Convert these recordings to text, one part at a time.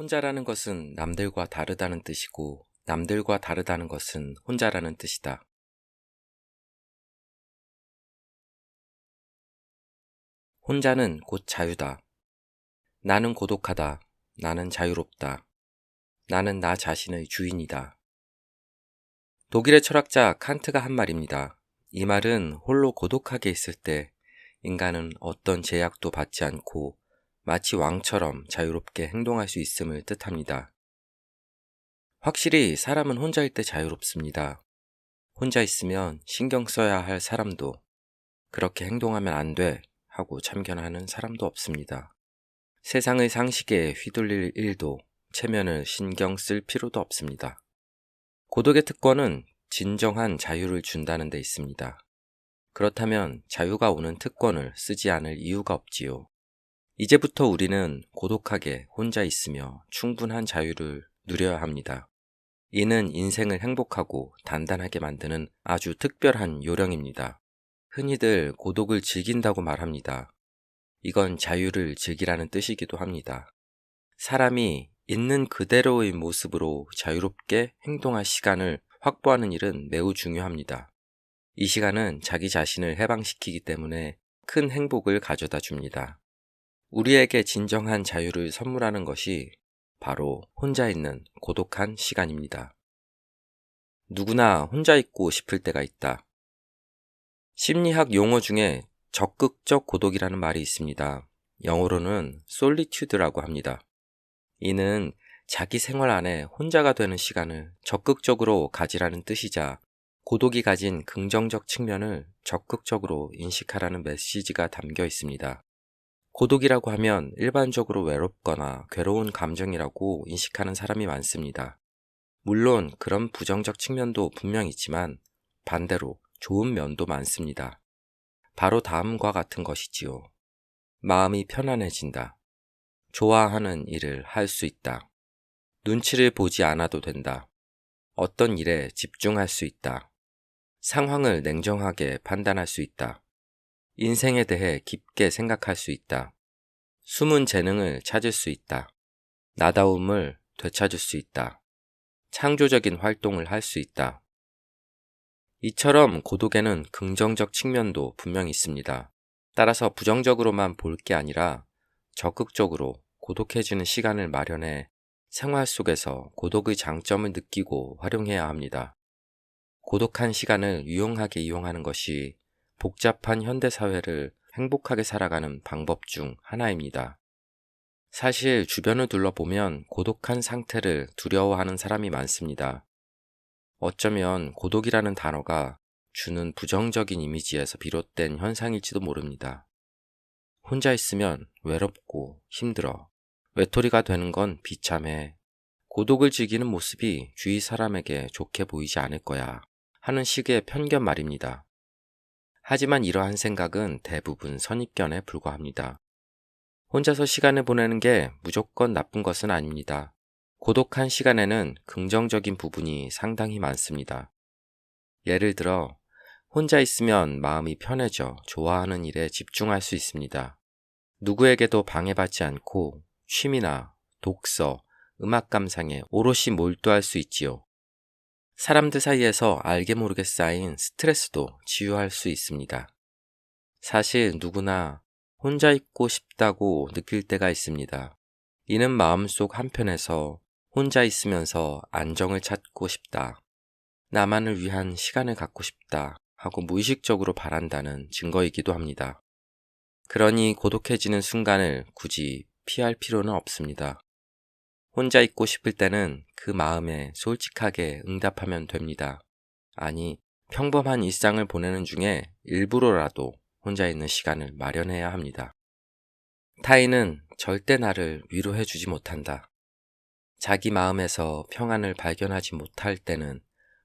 혼자라는 것은 남들과 다르다는 뜻이고, 남들과 다르다는 것은 혼자라는 뜻이다. 혼자는 곧 자유다. 나는 고독하다. 나는 자유롭다. 나는 나 자신의 주인이다. 독일의 철학자 칸트가 한 말입니다. 이 말은 홀로 고독하게 있을 때 인간은 어떤 제약도 받지 않고 마치 왕처럼 자유롭게 행동할 수 있음을 뜻합니다. 확실히 사람은 혼자일 때 자유롭습니다. 혼자 있으면 신경 써야 할 사람도 그렇게 행동하면 안 돼 하고 참견하는 사람도 없습니다. 세상의 상식에 휘둘릴 일도 체면을 신경 쓸 필요도 없습니다. 고독의 특권은 진정한 자유를 준다는 데 있습니다. 그렇다면 자유가 오는 특권을 쓰지 않을 이유가 없지요. 이제부터 우리는 고독하게 혼자 있으며 충분한 자유를 누려야 합니다. 이는 인생을 행복하고 단단하게 만드는 아주 특별한 요령입니다. 흔히들 고독을 즐긴다고 말합니다. 이건 자유를 즐기라는 뜻이기도 합니다. 사람이 있는 그대로의 모습으로 자유롭게 행동할 시간을 확보하는 일은 매우 중요합니다. 이 시간은 자기 자신을 해방시키기 때문에 큰 행복을 가져다 줍니다. 우리에게 진정한 자유를 선물하는 것이 바로 혼자 있는 고독한 시간입니다. 누구나 혼자 있고 싶을 때가 있다. 심리학 용어 중에 적극적 고독이라는 말이 있습니다. 영어로는 solitude라고 합니다. 이는 자기 생활 안에 혼자가 되는 시간을 적극적으로 가지라는 뜻이자 고독이 가진 긍정적 측면을 적극적으로 인식하라는 메시지가 담겨 있습니다. 고독이라고 하면 일반적으로 외롭거나 괴로운 감정이라고 인식하는 사람이 많습니다. 물론 그런 부정적 측면도 분명 있지만 반대로 좋은 면도 많습니다. 바로 다음과 같은 것이지요. 마음이 편안해진다. 좋아하는 일을 할 수 있다. 눈치를 보지 않아도 된다. 어떤 일에 집중할 수 있다. 상황을 냉정하게 판단할 수 있다. 인생에 대해 깊게 생각할 수 있다. 숨은 재능을 찾을 수 있다. 나다움을 되찾을 수 있다. 창조적인 활동을 할 수 있다. 이처럼 고독에는 긍정적 측면도 분명히 있습니다. 따라서 부정적으로만 볼 게 아니라 적극적으로 고독해지는 시간을 마련해 생활 속에서 고독의 장점을 느끼고 활용해야 합니다. 고독한 시간을 유용하게 이용하는 것이 복잡한 현대사회를 행복하게 살아가는 방법 중 하나입니다. 사실 주변을 둘러보면 고독한 상태를 두려워하는 사람이 많습니다. 어쩌면 고독이라는 단어가 주는 부정적인 이미지에서 비롯된 현상일지도 모릅니다. 혼자 있으면 외롭고 힘들어. 외톨이가 되는 건 비참해. 고독을 즐기는 모습이 주위 사람에게 좋게 보이지 않을 거야 하는 식의 편견 말입니다. 하지만 이러한 생각은 대부분 선입견에 불과합니다. 혼자서 시간을 보내는 게 무조건 나쁜 것은 아닙니다. 고독한 시간에는 긍정적인 부분이 상당히 많습니다. 예를 들어 혼자 있으면 마음이 편해져 좋아하는 일에 집중할 수 있습니다. 누구에게도 방해받지 않고 취미나 독서, 음악 감상에 오롯이 몰두할 수 있지요. 사람들 사이에서 알게 모르게 쌓인 스트레스도 치유할 수 있습니다. 사실 누구나 혼자 있고 싶다고 느낄 때가 있습니다. 이는 마음속 한편에서 혼자 있으면서 안정을 찾고 싶다. 나만을 위한 시간을 갖고 싶다 하고 무의식적으로 바란다는 증거이기도 합니다. 그러니 고독해지는 순간을 굳이 피할 필요는 없습니다. 혼자 있고 싶을 때는 그 마음에 솔직하게 응답하면 됩니다. 아니, 평범한 일상을 보내는 중에 일부러라도 혼자 있는 시간을 마련해야 합니다. 타인은 절대 나를 위로해주지 못한다. 자기 마음에서 평안을 발견하지 못할 때는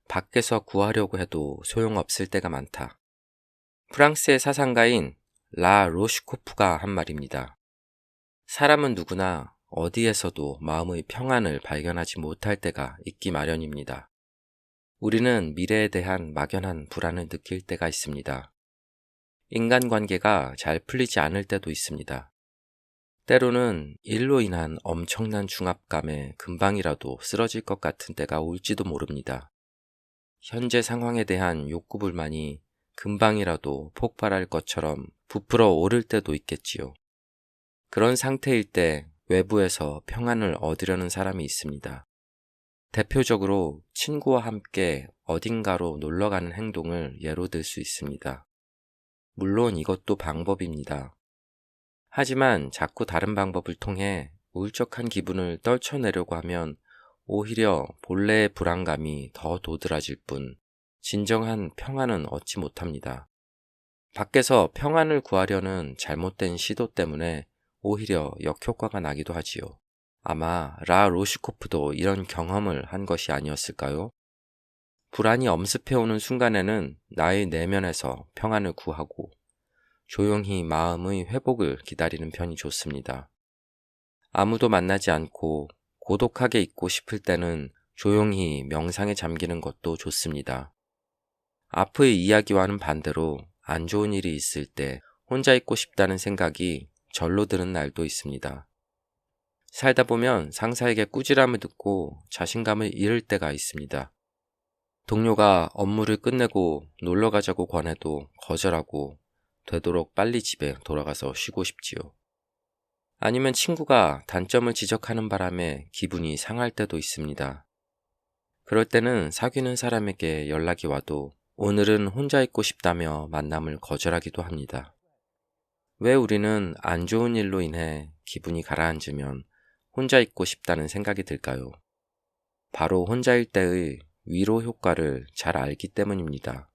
밖에서 구하려고 해도 소용없을 때가 많다. 프랑스의 사상가인 라 로슈코프가 한 말입니다. 사람은 누구나 어디에서도 마음의 평안을 발견하지 못할 때가 있기 마련입니다. 우리는 미래에 대한 막연한 불안을 느낄 때가 있습니다. 인간관계가 잘 풀리지 않을 때도 있습니다. 때로는 일로 인한 엄청난 중압감에 금방이라도 쓰러질 것 같은 때가 올지도 모릅니다. 현재 상황에 대한 욕구불만이 금방이라도 폭발할 것처럼 부풀어 오를 때도 있겠지요. 그런 상태일 때 외부에서 평안을 얻으려는 사람이 있습니다. 대표적으로 친구와 함께 어딘가로 놀러가는 행동을 예로 들 수 있습니다. 물론 이것도 방법입니다. 하지만 자꾸 다른 방법을 통해 울적한 기분을 떨쳐내려고 하면 오히려 본래의 불안감이 더 도드라질 뿐 진정한 평안은 얻지 못합니다. 밖에서 평안을 구하려는 잘못된 시도 때문에 오히려 역효과가 나기도 하지요. 아마 라 로시코프도 이런 경험을 한 것이 아니었을까요? 불안이 엄습해오는 순간에는 나의 내면에서 평안을 구하고 조용히 마음의 회복을 기다리는 편이 좋습니다. 아무도 만나지 않고 고독하게 있고 싶을 때는 조용히 명상에 잠기는 것도 좋습니다. 앞의 이야기와는 반대로 안 좋은 일이 있을 때 혼자 있고 싶다는 생각이 절로 드는 날도 있습니다. 살다 보면 상사에게 꾸지람을 듣고 자신감을 잃을 때가 있습니다. 동료가 업무를 끝내고 놀러 가자고 권해도 거절하고 되도록 빨리 집에 돌아가서 쉬고 싶지요. 아니면 친구가 단점을 지적하는 바람에 기분이 상할 때도 있습니다. 그럴 때는 사귀는 사람에게 연락이 와도 오늘은 혼자 있고 싶다며 만남을 거절하기도 합니다. 왜 우리는 안 좋은 일로 인해 기분이 가라앉으면 혼자 있고 싶다는 생각이 들까요? 바로 혼자일 때의 위로 효과를 잘 알기 때문입니다.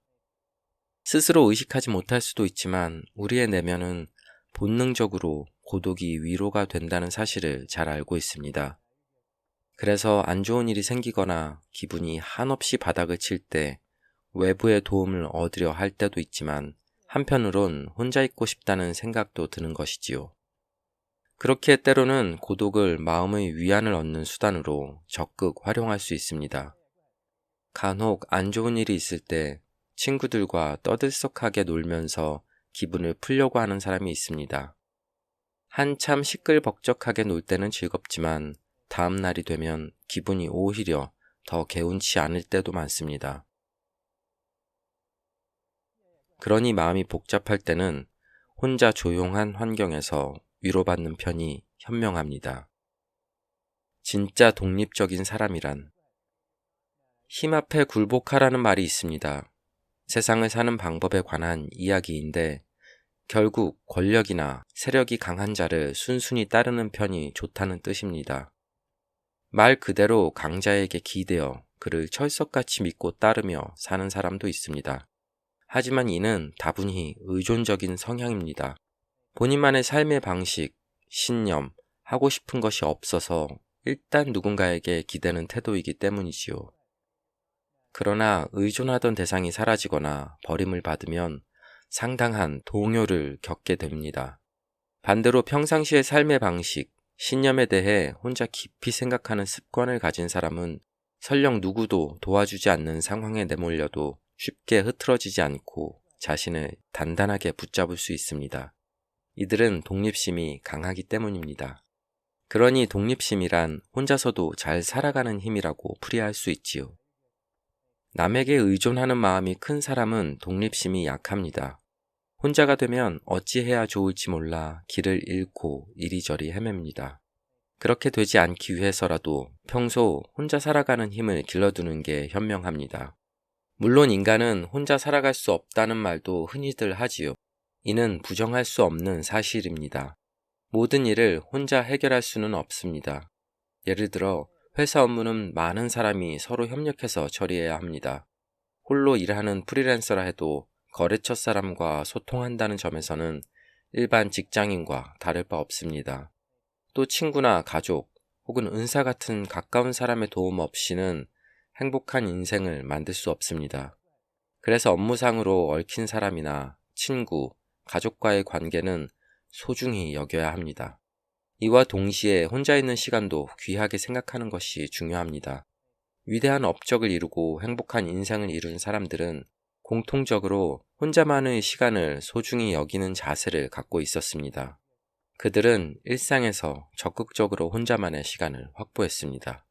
스스로 의식하지 못할 수도 있지만 우리의 내면은 본능적으로 고독이 위로가 된다는 사실을 잘 알고 있습니다. 그래서 안 좋은 일이 생기거나 기분이 한없이 바닥을 칠 때 외부의 도움을 얻으려 할 때도 있지만 한편으론 혼자 있고 싶다는 생각도 드는 것이지요. 그렇게 때로는 고독을 마음의 위안을 얻는 수단으로 적극 활용할 수 있습니다. 간혹 안 좋은 일이 있을 때 친구들과 떠들썩하게 놀면서 기분을 풀려고 하는 사람이 있습니다. 한참 시끌벅적하게 놀 때는 즐겁지만 다음 날이 되면 기분이 오히려 더 개운치 않을 때도 많습니다. 그러니 마음이 복잡할 때는 혼자 조용한 환경에서 위로받는 편이 현명합니다. 진짜 독립적인 사람이란 힘 앞에 굴복하라는 말이 있습니다. 세상을 사는 방법에 관한 이야기인데 결국 권력이나 세력이 강한 자를 순순히 따르는 편이 좋다는 뜻입니다. 말 그대로 강자에게 기대어 그를 철석같이 믿고 따르며 사는 사람도 있습니다. 하지만 이는 다분히 의존적인 성향입니다. 본인만의 삶의 방식, 신념, 하고 싶은 것이 없어서 일단 누군가에게 기대는 태도이기 때문이지요. 그러나 의존하던 대상이 사라지거나 버림을 받으면 상당한 동요를 겪게 됩니다. 반대로 평상시의 삶의 방식, 신념에 대해 혼자 깊이 생각하는 습관을 가진 사람은 설령 누구도 도와주지 않는 상황에 내몰려도 쉽게 흐트러지지 않고 자신을 단단하게 붙잡을 수 있습니다. 이들은 독립심이 강하기 때문입니다. 그러니 독립심이란 혼자서도 잘 살아가는 힘이라고 풀이할 수 있지요. 남에게 의존하는 마음이 큰 사람은 독립심이 약합니다. 혼자가 되면 어찌해야 좋을지 몰라 길을 잃고 이리저리 헤맵니다. 그렇게 되지 않기 위해서라도 평소 혼자 살아가는 힘을 길러두는 게 현명합니다. 물론 인간은 혼자 살아갈 수 없다는 말도 흔히들 하지요. 이는 부정할 수 없는 사실입니다. 모든 일을 혼자 해결할 수는 없습니다. 예를 들어 회사 업무는 많은 사람이 서로 협력해서 처리해야 합니다. 홀로 일하는 프리랜서라 해도 거래처 사람과 소통한다는 점에서는 일반 직장인과 다를 바 없습니다. 또 친구나 가족 혹은 은사 같은 가까운 사람의 도움 없이는 행복한 인생을 만들 수 없습니다. 그래서 업무상으로 얽힌 사람이나 친구, 가족과의 관계는 소중히 여겨야 합니다. 이와 동시에 혼자 있는 시간도 귀하게 생각하는 것이 중요합니다. 위대한 업적을 이루고 행복한 인생을 이룬 사람들은 공통적으로 혼자만의 시간을 소중히 여기는 자세를 갖고 있었습니다. 그들은 일상에서 적극적으로 혼자만의 시간을 확보했습니다.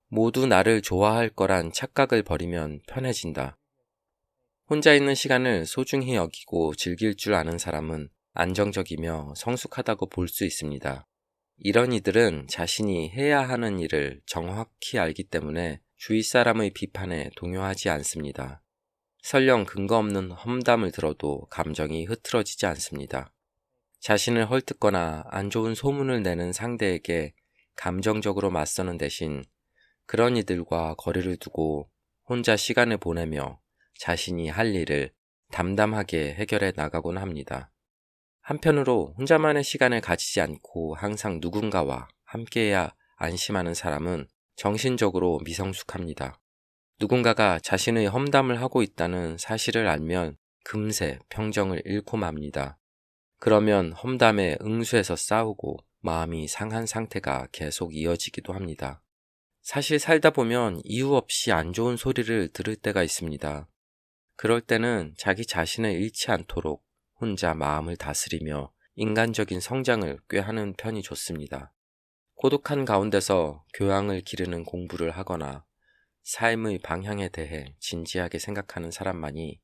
모두 나를 좋아할 거란 착각을 버리면 편해진다. 혼자 있는 시간을 소중히 여기고 즐길 줄 아는 사람은 안정적이며 성숙하다고 볼 수 있습니다. 이런 이들은 자신이 해야 하는 일을 정확히 알기 때문에 주위 사람의 비판에 동요하지 않습니다. 설령 근거 없는 험담을 들어도 감정이 흐트러지지 않습니다. 자신을 헐뜯거나 안 좋은 소문을 내는 상대에게 감정적으로 맞서는 대신 그런 이들과 거리를 두고 혼자 시간을 보내며 자신이 할 일을 담담하게 해결해 나가곤 합니다. 한편으로 혼자만의 시간을 가지지 않고 항상 누군가와 함께해야 안심하는 사람은 정신적으로 미성숙합니다. 누군가가 자신의 험담을 하고 있다는 사실을 알면 금세 평정을 잃고 맙니다. 그러면 험담에 응수해서 싸우고 마음이 상한 상태가 계속 이어지기도 합니다. 사실 살다 보면 이유 없이 안 좋은 소리를 들을 때가 있습니다. 그럴 때는 자기 자신을 잃지 않도록 혼자 마음을 다스리며 인간적인 성장을 꾀하는 편이 좋습니다. 고독한 가운데서 교양을 기르는 공부를 하거나 삶의 방향에 대해 진지하게 생각하는 사람만이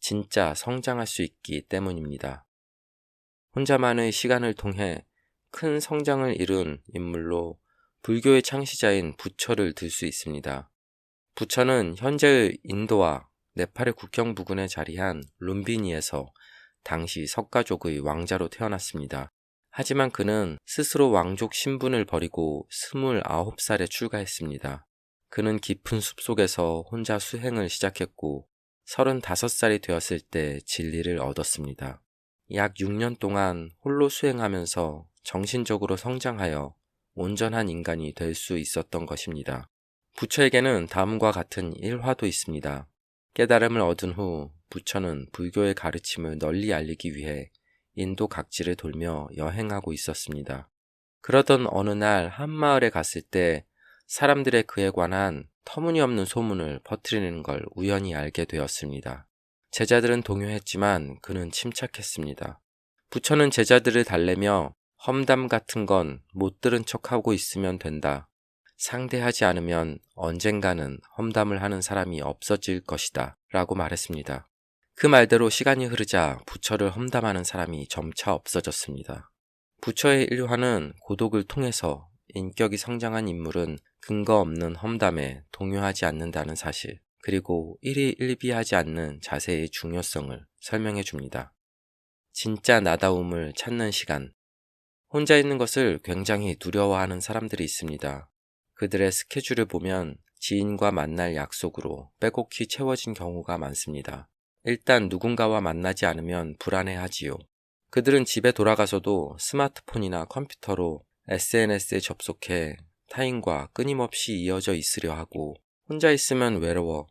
진짜 성장할 수 있기 때문입니다. 혼자만의 시간을 통해 큰 성장을 이룬 인물로 불교의 창시자인 부처를 들 수 있습니다. 부처는 현재의 인도와 네팔의 국경 부근에 자리한 룸비니에서 당시 석가족의 왕자로 태어났습니다. 하지만 그는 스스로 왕족 신분을 버리고 29살에 출가했습니다. 그는 깊은 숲속에서 혼자 수행을 시작했고 35살이 되었을 때 진리를 얻었습니다. 약 6년 동안 홀로 수행하면서 정신적으로 성장하여 온전한 인간이 될 수 있었던 것입니다. 부처에게는 다음과 같은 일화도 있습니다. 깨달음을 얻은 후 부처는 불교의 가르침을 널리 알리기 위해 인도 각지를 돌며 여행하고 있었습니다. 그러던 어느 날 한 마을에 갔을 때 사람들의 그에 관한 터무니없는 소문을 퍼뜨리는 걸 우연히 알게 되었습니다. 제자들은 동요했지만 그는 침착했습니다. 부처는 제자들을 달래며 험담 같은 건 못 들은 척하고 있으면 된다. 상대하지 않으면 언젠가는 험담을 하는 사람이 없어질 것이다 라고 말했습니다. 그 말대로 시간이 흐르자 부처를 험담하는 사람이 점차 없어졌습니다. 부처의 일화는 고독을 통해서 인격이 성장한 인물은 근거 없는 험담에 동요하지 않는다는 사실, 그리고 일희일비하지 않는 자세의 중요성을 설명해 줍니다. 진짜 나다움을 찾는 시간. 혼자 있는 것을 굉장히 두려워하는 사람들이 있습니다. 그들의 스케줄을 보면 지인과 만날 약속으로 빼곡히 채워진 경우가 많습니다. 일단 누군가와 만나지 않으면 불안해하지요. 그들은 집에 돌아가서도 스마트폰이나 컴퓨터로 SNS에 접속해 타인과 끊임없이 이어져 있으려 하고 혼자 있으면 외로워,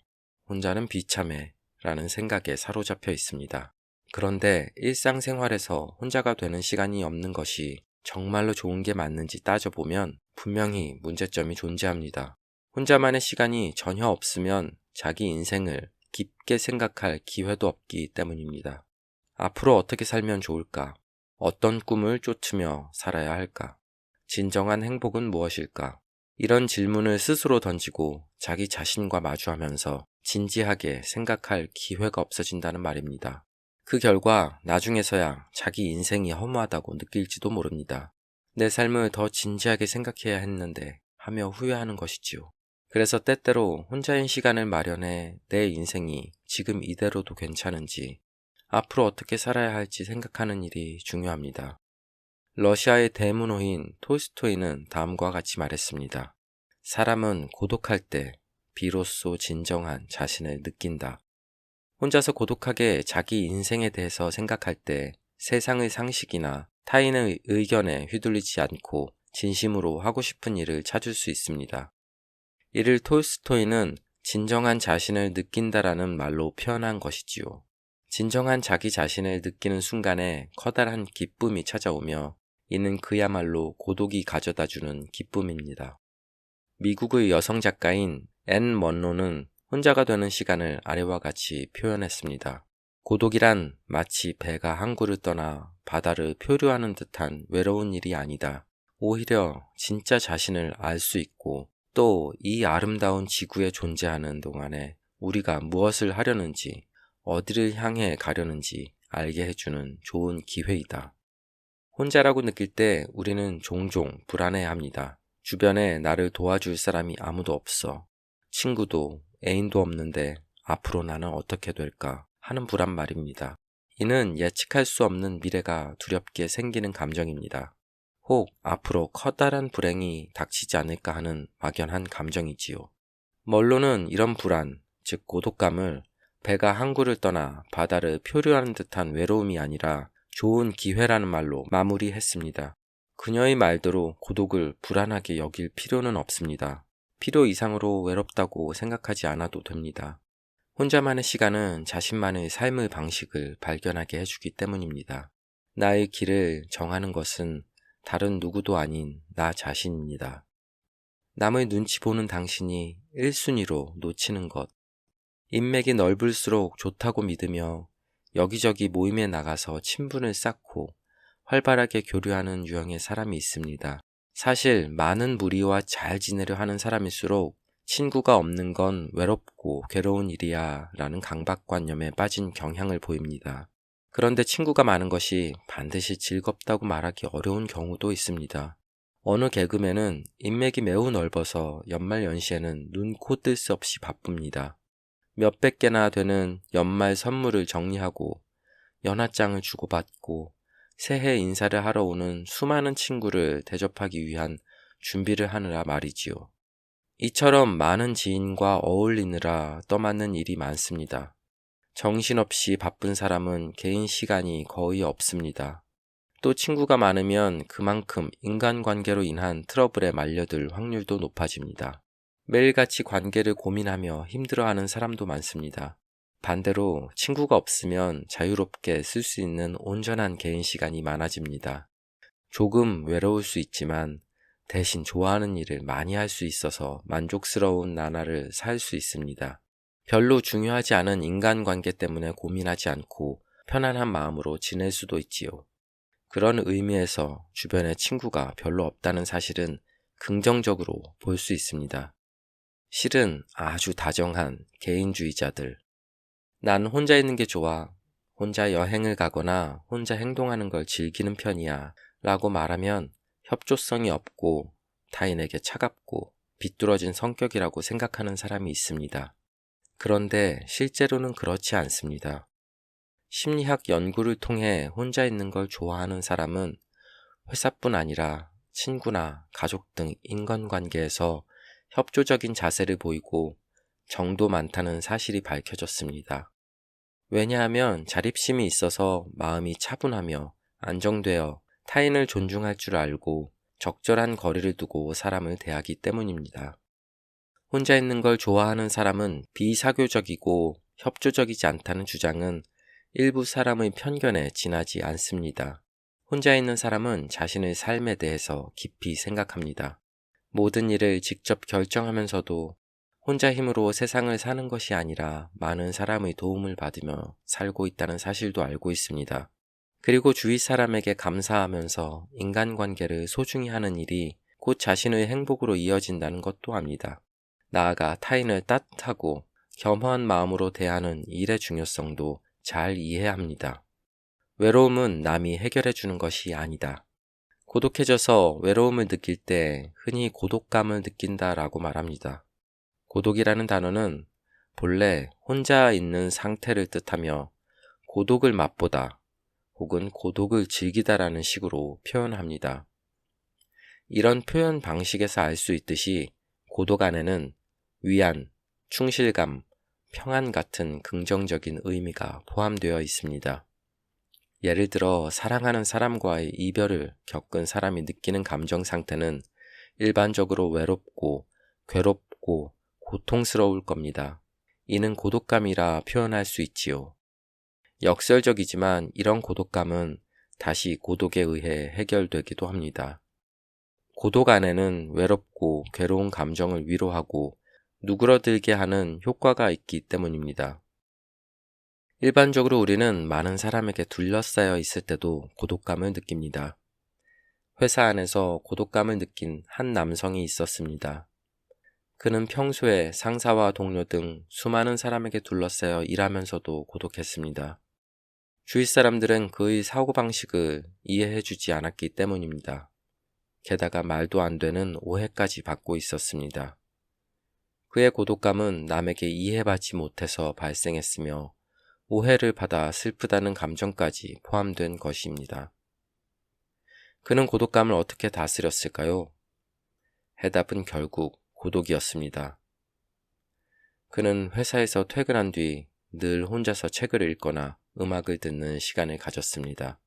혼자는 비참해 라는 생각에 사로잡혀 있습니다. 그런데 일상생활에서 혼자가 되는 시간이 없는 것이 정말로 좋은 게 맞는지 따져보면 분명히 문제점이 존재합니다. 혼자만의 시간이 전혀 없으면 자기 인생을 깊게 생각할 기회도 없기 때문입니다. 앞으로 어떻게 살면 좋을까? 어떤 꿈을 쫓으며 살아야 할까? 진정한 행복은 무엇일까? 이런 질문을 스스로 던지고 자기 자신과 마주하면서 진지하게 생각할 기회가 없어진다는 말입니다. 그 결과 나중에서야 자기 인생이 허무하다고 느낄지도 모릅니다. 내 삶을 더 진지하게 생각해야 했는데 하며 후회하는 것이지요. 그래서 때때로 혼자인 시간을 마련해 내 인생이 지금 이대로도 괜찮은지, 앞으로 어떻게 살아야 할지 생각하는 일이 중요합니다. 러시아의 대문호인 톨스토이는 다음과 같이 말했습니다. 사람은 고독할 때 비로소 진정한 자신을 느낀다. 혼자서 고독하게 자기 인생에 대해서 생각할 때 세상의 상식이나 타인의 의견에 휘둘리지 않고 진심으로 하고 싶은 일을 찾을 수 있습니다. 이를 톨스토이는 진정한 자신을 느낀다라는 말로 표현한 것이지요. 진정한 자기 자신을 느끼는 순간에 커다란 기쁨이 찾아오며 이는 그야말로 고독이 가져다주는 기쁨입니다. 미국의 여성 작가인 앤 먼로는 혼자가 되는 시간을 아래와 같이 표현했습니다. 고독이란 마치 배가 항구를 떠나 바다를 표류하는 듯한 외로운 일이 아니다. 오히려 진짜 자신을 알 수 있고 또 이 아름다운 지구에 존재하는 동안에 우리가 무엇을 하려는지, 어디를 향해 가려는지 알게 해주는 좋은 기회이다. 혼자라고 느낄 때 우리는 종종 불안해합니다. 주변에 나를 도와줄 사람이 아무도 없어. 친구도 애인도 없는데 앞으로 나는 어떻게 될까 하는 불안 말입니다. 이는 예측할 수 없는 미래가 두렵게 생기는 감정입니다. 혹 앞으로 커다란 불행이 닥치지 않을까 하는 막연한 감정이지요. 멀로는 이런 불안, 즉 고독감을 배가 항구를 떠나 바다를 표류하는 듯한 외로움이 아니라 좋은 기회라는 말로 마무리했습니다. 그녀의 말대로 고독을 불안하게 여길 필요는 없습니다. 필요 이상으로 외롭다고 생각하지 않아도 됩니다. 혼자만의 시간은 자신만의 삶의 방식을 발견하게 해주기 때문입니다. 나의 길을 정하는 것은 다른 누구도 아닌 나 자신입니다. 남의 눈치 보는 당신이 1순위로 놓치는 것. 인맥이 넓을수록 좋다고 믿으며 여기저기 모임에 나가서 친분을 쌓고 활발하게 교류하는 유형의 사람이 있습니다. 사실 많은 무리와 잘 지내려 하는 사람일수록 친구가 없는 건 외롭고 괴로운 일이야 라는 강박관념에 빠진 경향을 보입니다. 그런데 친구가 많은 것이 반드시 즐겁다고 말하기 어려운 경우도 있습니다. 어느 개그맨은 인맥이 매우 넓어서 연말연시에는 눈, 코 뜰 새 없이 바쁩니다. 몇백 개나 되는 연말 선물을 정리하고 연하장을 주고받고 새해 인사를 하러 오는 수많은 친구를 대접하기 위한 준비를 하느라 말이지요. 이처럼 많은 지인과 어울리느라 떠맡는 일이 많습니다. 정신없이 바쁜 사람은 개인 시간이 거의 없습니다. 또 친구가 많으면 그만큼 인간관계로 인한 트러블에 말려들 확률도 높아집니다. 매일같이 관계를 고민하며 힘들어하는 사람도 많습니다. 반대로 친구가 없으면 자유롭게 쓸 수 있는 온전한 개인 시간이 많아집니다. 조금 외로울 수 있지만 대신 좋아하는 일을 많이 할 수 있어서 만족스러운 나날을 살 수 있습니다. 별로 중요하지 않은 인간관계 때문에 고민하지 않고 편안한 마음으로 지낼 수도 있지요. 그런 의미에서 주변에 친구가 별로 없다는 사실은 긍정적으로 볼 수 있습니다. 실은 아주 다정한 개인주의자들. 난 혼자 있는 게 좋아. 혼자 여행을 가거나 혼자 행동하는 걸 즐기는 편이야. 라고 말하면 협조성이 없고 타인에게 차갑고 비뚤어진 성격이라고 생각하는 사람이 있습니다. 그런데 실제로는 그렇지 않습니다. 심리학 연구를 통해 혼자 있는 걸 좋아하는 사람은 회사뿐 아니라 친구나 가족 등 인간관계에서 협조적인 자세를 보이고 정도 많다는 사실이 밝혀졌습니다. 왜냐하면 자립심이 있어서 마음이 차분하며 안정되어 타인을 존중할 줄 알고 적절한 거리를 두고 사람을 대하기 때문입니다. 혼자 있는 걸 좋아하는 사람은 비사교적이고 협조적이지 않다는 주장은 일부 사람의 편견에 지나지 않습니다. 혼자 있는 사람은 자신의 삶에 대해서 깊이 생각합니다. 모든 일을 직접 결정하면서도 혼자 힘으로 세상을 사는 것이 아니라 많은 사람의 도움을 받으며 살고 있다는 사실도 알고 있습니다. 그리고 주위 사람에게 감사하면서 인간관계를 소중히 하는 일이 곧 자신의 행복으로 이어진다는 것도 압니다. 나아가 타인을 따뜻하고 겸허한 마음으로 대하는 일의 중요성도 잘 이해합니다. 외로움은 남이 해결해 주는 것이 아니다. 고독해져서 외로움을 느낄 때 흔히 고독감을 느낀다라고 말합니다. 고독이라는 단어는 본래 혼자 있는 상태를 뜻하며 고독을 맛보다 혹은 고독을 즐기다라는 식으로 표현합니다. 이런 표현 방식에서 알 수 있듯이 고독 안에는 위안, 충실감, 평안 같은 긍정적인 의미가 포함되어 있습니다. 예를 들어 사랑하는 사람과의 이별을 겪은 사람이 느끼는 감정 상태는 일반적으로 외롭고 괴롭고 고통스러울 겁니다. 이는 고독감이라 표현할 수 있지요. 역설적이지만 이런 고독감은 다시 고독에 의해 해결되기도 합니다. 고독 안에는 외롭고 괴로운 감정을 위로하고 누그러들게 하는 효과가 있기 때문입니다. 일반적으로 우리는 많은 사람에게 둘러싸여 있을 때도 고독감을 느낍니다. 회사 안에서 고독감을 느낀 한 남성이 있었습니다. 그는 평소에 상사와 동료 등 수많은 사람에게 둘러싸여 일하면서도 고독했습니다. 주위 사람들은 그의 사고방식을 이해해주지 않았기 때문입니다. 게다가 말도 안 되는 오해까지 받고 있었습니다. 그의 고독감은 남에게 이해받지 못해서 발생했으며 오해를 받아 슬프다는 감정까지 포함된 것입니다. 그는 고독감을 어떻게 다스렸을까요? 해답은 결국 고독이었습니다. 그는 회사에서 퇴근한 뒤 늘 혼자서 책을 읽거나 음악을 듣는 시간을 가졌습니다.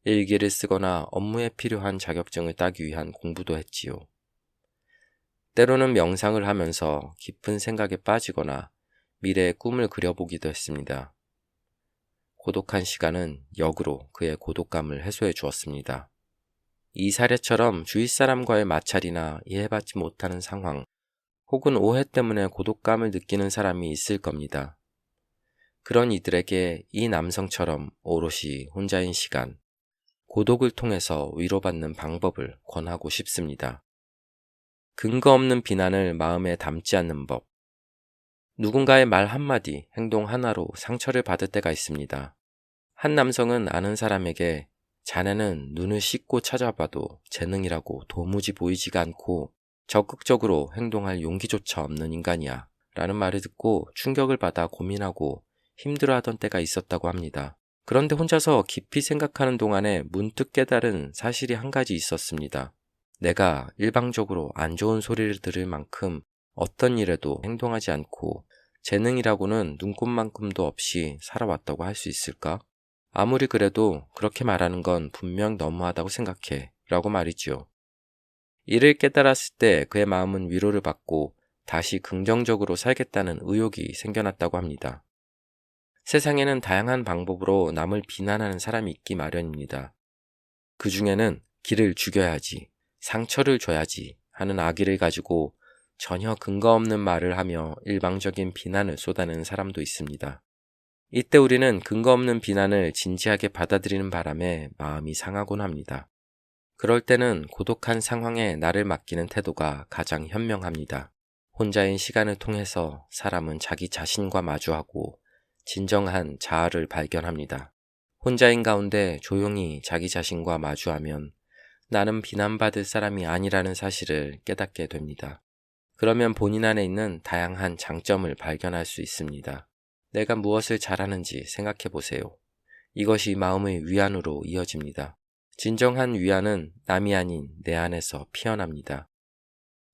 일기를 쓰거나 업무에 필요한 자격증을 따기 위한 공부도 했지요. 때로는 명상을 하면서 깊은 생각에 빠지거나 미래의 꿈을 그려보기도 했습니다. 고독한 시간은 역으로 그의 고독감을 해소해 주었습니다. 이 사례처럼 주위 사람과의 마찰이나 이해받지 못하는 상황, 혹은 오해 때문에 고독감을 느끼는 사람이 있을 겁니다. 그런 이들에게 이 남성처럼 오롯이 혼자인 시간, 고독을 통해서 위로받는 방법을 권하고 싶습니다. 근거 없는 비난을 마음에 담지 않는 법. 누군가의 말 한마디, 행동 하나로 상처를 받을 때가 있습니다. 한 남성은 아는 사람에게 자네는 눈을 씻고 찾아봐도 재능이라고 도무지 보이지가 않고 적극적으로 행동할 용기조차 없는 인간이야 라는 말을 듣고 충격을 받아 고민하고 힘들어하던 때가 있었다고 합니다. 그런데 혼자서 깊이 생각하는 동안에 문득 깨달은 사실이 한 가지 있었습니다. 내가 일방적으로 안 좋은 소리를 들을 만큼 어떤 일에도 행동하지 않고 재능이라고는 눈꼽만큼도 없이 살아왔다고 할 수 있을까? 아무리 그래도 그렇게 말하는 건 분명 너무하다고 생각해 라고 말이지요. 이를 깨달았을 때 그의 마음은 위로를 받고 다시 긍정적으로 살겠다는 의욕이 생겨났다고 합니다. 세상에는 다양한 방법으로 남을 비난하는 사람이 있기 마련입니다. 그 중에는 기를 죽여야지, 상처를 줘야지 하는 악의를 가지고 전혀 근거 없는 말을 하며 일방적인 비난을 쏟아내는 사람도 있습니다. 이때 우리는 근거 없는 비난을 진지하게 받아들이는 바람에 마음이 상하곤 합니다. 그럴 때는 고독한 상황에 나를 맡기는 태도가 가장 현명합니다. 혼자인 시간을 통해서 사람은 자기 자신과 마주하고 진정한 자아를 발견합니다. 혼자인 가운데 조용히 자기 자신과 마주하면 나는 비난받을 사람이 아니라는 사실을 깨닫게 됩니다. 그러면 본인 안에 있는 다양한 장점을 발견할 수 있습니다. 내가 무엇을 잘하는지 생각해 보세요. 이것이 마음의 위안으로 이어집니다. 진정한 위안은 남이 아닌 내 안에서 피어납니다.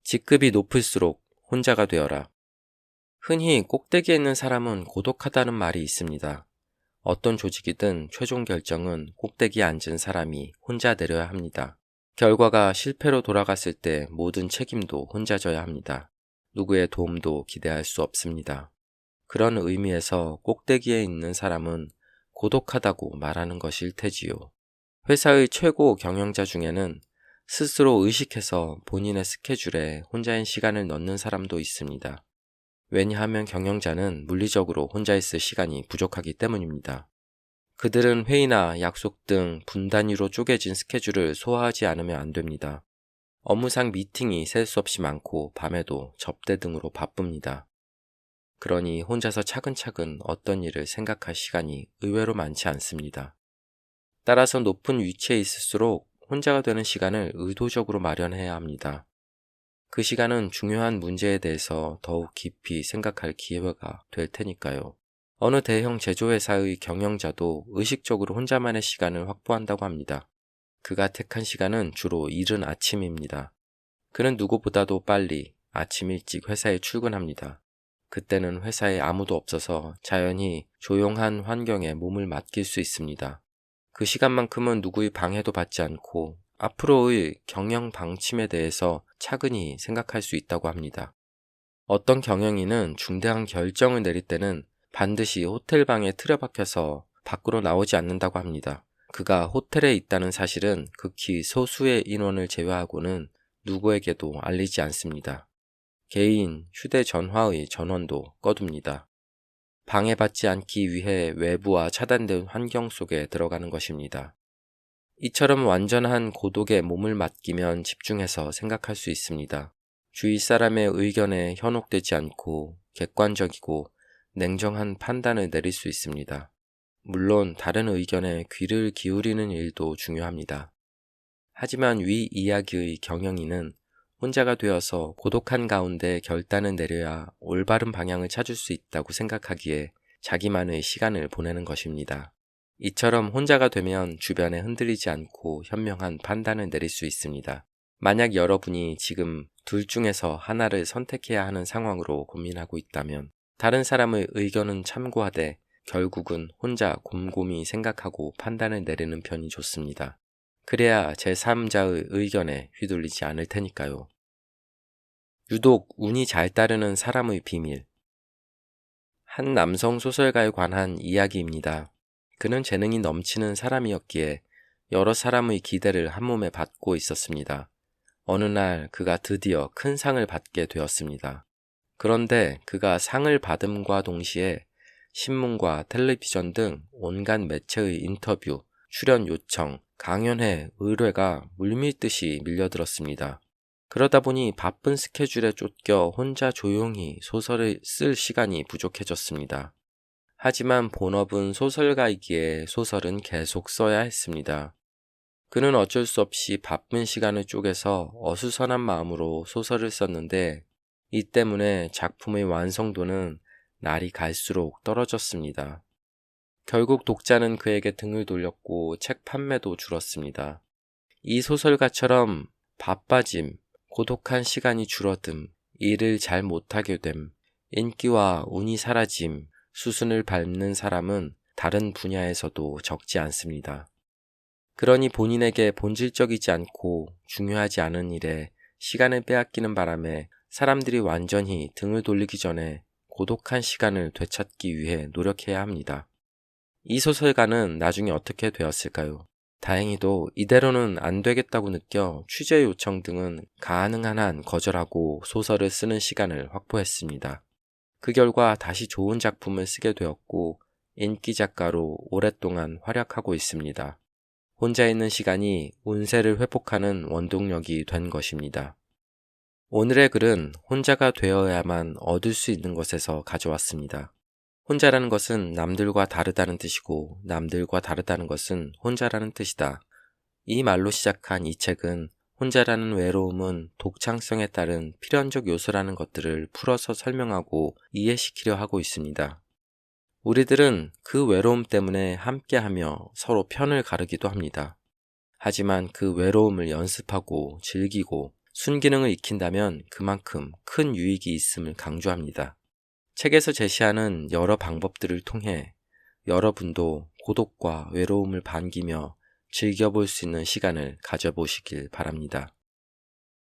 직급이 높을수록 혼자가 되어라. 흔히 꼭대기에 있는 사람은 고독하다는 말이 있습니다. 어떤 조직이든 최종 결정은 꼭대기에 앉은 사람이 혼자 내려야 합니다. 결과가 실패로 돌아갔을 때 모든 책임도 혼자 져야 합니다. 누구의 도움도 기대할 수 없습니다. 그런 의미에서 꼭대기에 있는 사람은 고독하다고 말하는 것일 테지요. 회사의 최고 경영자 중에는 스스로 의식해서 본인의 스케줄에 혼자인 시간을 넣는 사람도 있습니다. 왜냐하면 경영자는 물리적으로 혼자 있을 시간이 부족하기 때문입니다. 그들은 회의나 약속 등 분단위로 쪼개진 스케줄을 소화하지 않으면 안 됩니다. 업무상 미팅이 셀 수 없이 많고 밤에도 접대 등으로 바쁩니다. 그러니 혼자서 차근차근 어떤 일을 생각할 시간이 의외로 많지 않습니다. 따라서 높은 위치에 있을수록 혼자가 되는 시간을 의도적으로 마련해야 합니다. 그 시간은 중요한 문제에 대해서 더욱 깊이 생각할 기회가 될 테니까요. 어느 대형 제조회사의 경영자도 의식적으로 혼자만의 시간을 확보한다고 합니다. 그가 택한 시간은 주로 이른 아침입니다. 그는 누구보다도 빨리 아침 일찍 회사에 출근합니다. 그때는 회사에 아무도 없어서 자연히 조용한 환경에 몸을 맡길 수 있습니다. 그 시간만큼은 누구의 방해도 받지 않고 앞으로의 경영 방침에 대해서 차근히 생각할 수 있다고 합니다. 어떤 경영인은 중대한 결정을 내릴 때는 반드시 호텔 방에 틀어박혀서 밖으로 나오지 않는다고 합니다. 그가 호텔에 있다는 사실은 극히 소수의 인원을 제외하고는 누구에게도 알리지 않습니다. 개인 휴대전화의 전원도 꺼둡니다. 방해받지 않기 위해 외부와 차단된 환경 속에 들어가는 것입니다. 이처럼 완전한 고독에 몸을 맡기면 집중해서 생각할 수 있습니다. 주위 사람의 의견에 현혹되지 않고 객관적이고 냉정한 판단을 내릴 수 있습니다. 물론 다른 의견에 귀를 기울이는 일도 중요합니다. 하지만 위 이야기의 경영인은 혼자가 되어서 고독한 가운데 결단을 내려야 올바른 방향을 찾을 수 있다고 생각하기에 자기만의 시간을 보내는 것입니다. 이처럼 혼자가 되면 주변에 흔들리지 않고 현명한 판단을 내릴 수 있습니다. 만약 여러분이 지금 둘 중에서 하나를 선택해야 하는 상황으로 고민하고 있다면 다른 사람의 의견은 참고하되 결국은 혼자 곰곰이 생각하고 판단을 내리는 편이 좋습니다. 그래야 제3자의 의견에 휘둘리지 않을 테니까요. 유독 운이 잘 따르는 사람의 비밀. 한 남성 소설가에 관한 이야기입니다. 그는 재능이 넘치는 사람이었기에 여러 사람의 기대를 한몸에 받고 있었습니다. 어느 날 그가 드디어 큰 상을 받게 되었습니다. 그런데 그가 상을 받음과 동시에 신문과 텔레비전 등 온갖 매체의 인터뷰, 출연 요청, 강연회, 의뢰가 물밀듯이 밀려들었습니다. 그러다 보니 바쁜 스케줄에 쫓겨 혼자 조용히 소설을 쓸 시간이 부족해졌습니다. 하지만 본업은 소설가이기에 소설은 계속 써야 했습니다. 그는 어쩔 수 없이 바쁜 시간을 쪼개서 어수선한 마음으로 소설을 썼는데 이 때문에 작품의 완성도는 날이 갈수록 떨어졌습니다. 결국 독자는 그에게 등을 돌렸고 책 판매도 줄었습니다. 이 소설가처럼 바빠짐, 고독한 시간이 줄어듦, 일을 잘 못하게 됨, 인기와 운이 사라짐, 수순을 밟는 사람은 다른 분야에서도 적지 않습니다. 그러니 본인에게 본질적이지 않고 중요하지 않은 일에 시간을 빼앗기는 바람에 사람들이 완전히 등을 돌리기 전에 고독한 시간을 되찾기 위해 노력해야 합니다. 이 소설가는 나중에 어떻게 되었을까요? 다행히도 이대로는 안 되겠다고 느껴 취재 요청 등은 가능한 한 거절하고 소설을 쓰는 시간을 확보했습니다. 그 결과 다시 좋은 작품을 쓰게 되었고 인기 작가로 오랫동안 활약하고 있습니다. 혼자 있는 시간이 운세를 회복하는 원동력이 된 것입니다. 오늘의 글은 혼자가 되어야만 얻을 수 있는 것에서 가져왔습니다. 혼자라는 것은 남들과 다르다는 뜻이고 남들과 다르다는 것은 혼자라는 뜻이다. 이 말로 시작한 이 책은 혼자라는 외로움은 독창성에 따른 필연적 요소라는 것들을 풀어서 설명하고 이해시키려 하고 있습니다. 우리들은 그 외로움 때문에 함께하며 서로 편을 가르기도 합니다. 하지만 그 외로움을 연습하고 즐기고 순기능을 익힌다면 그만큼 큰 유익이 있음을 강조합니다. 책에서 제시하는 여러 방법들을 통해 여러분도 고독과 외로움을 반기며 즐겨볼 수 있는 시간을 가져보시길 바랍니다.